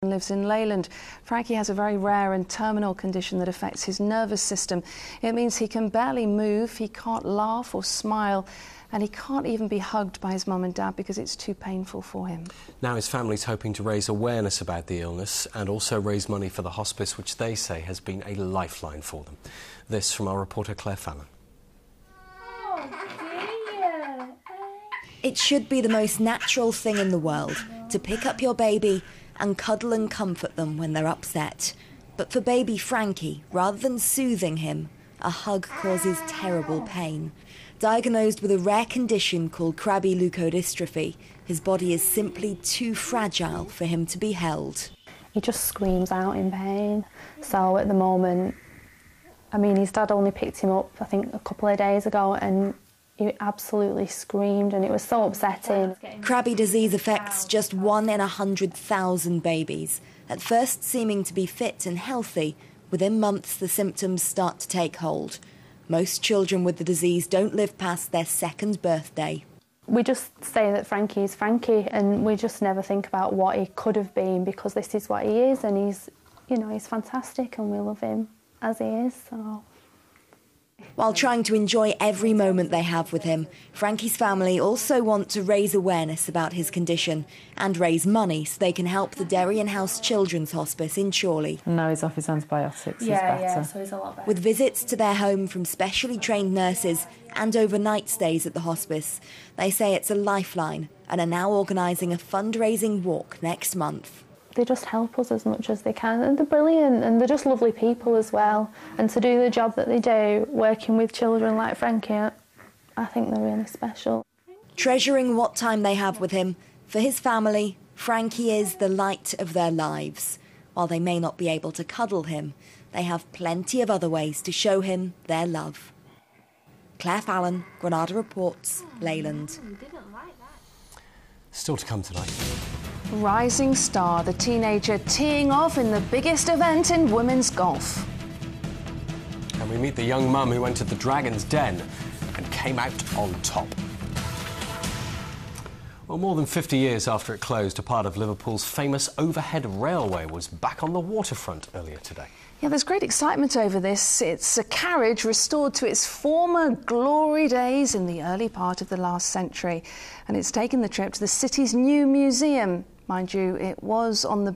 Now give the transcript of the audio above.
Lives in Leyland. Frankie has a very rare and terminal condition that affects his nervous system. It means he can barely move, he can't laugh or smile, and he can't even be hugged by his mum and dad because it's too painful for him. Now his family's hoping to raise awareness about the illness and also raise money for the hospice, which they say has been a lifeline for them. This from our reporter Claire Fallon. It should be the most natural thing in the world to pick up your baby and cuddle and comfort them when they're upset. But for baby Frankie, rather than soothing him, a hug causes terrible pain. Diagnosed with a rare condition called Krabbe leukodystrophy, his body is simply too fragile for him to be held. He just screams out in pain. So at the moment, I mean, his dad only picked him up, I think, a couple of days ago, and he absolutely screamed, and it was so upsetting. Krabbe disease affects just 1 in 100,000 babies. At first seeming to be fit and healthy, within months the symptoms start to take hold. Most children with the disease don't live past their 2nd birthday. We just say that Frankie is Frankie, and we just never think about what he could have been, because this is what he is, and he's, you know, he's fantastic, and we love him as he is, so. While trying to enjoy every moment they have with him, Frankie's family also want to raise awareness about his condition and raise money so they can help the Derian House Children's Hospice in Chorley. Now he's off his antibiotics, he's better. Yeah, so he's a lot better. With visits to their home from specially trained nurses and overnight stays at the hospice, they say it's a lifeline and are now organising a fundraising walk next month. They just help us as much as they can, and they're brilliant, and they're just lovely people as well. And to do the job that they do, working with children like Frankie, I think they're really special. Treasuring what time they have with him, for his family, Frankie is the light of their lives. While they may not be able to cuddle him, they have plenty of other ways to show him their love. Claire Fallon, Granada Reports, Leyland. Still to come tonight. Rising star, the teenager teeing off in the biggest event in women's golf. And we meet the young mum who entered the Dragon's Den and came out on top. Well, more than 50 years after it closed, a part of Liverpool's famous overhead railway was back on the waterfront earlier today. Yeah, there's great excitement over this. It's a carriage restored to its former glory days in the early part of the last century. And it's taken the trip to the city's new museum. Mind you, it was on the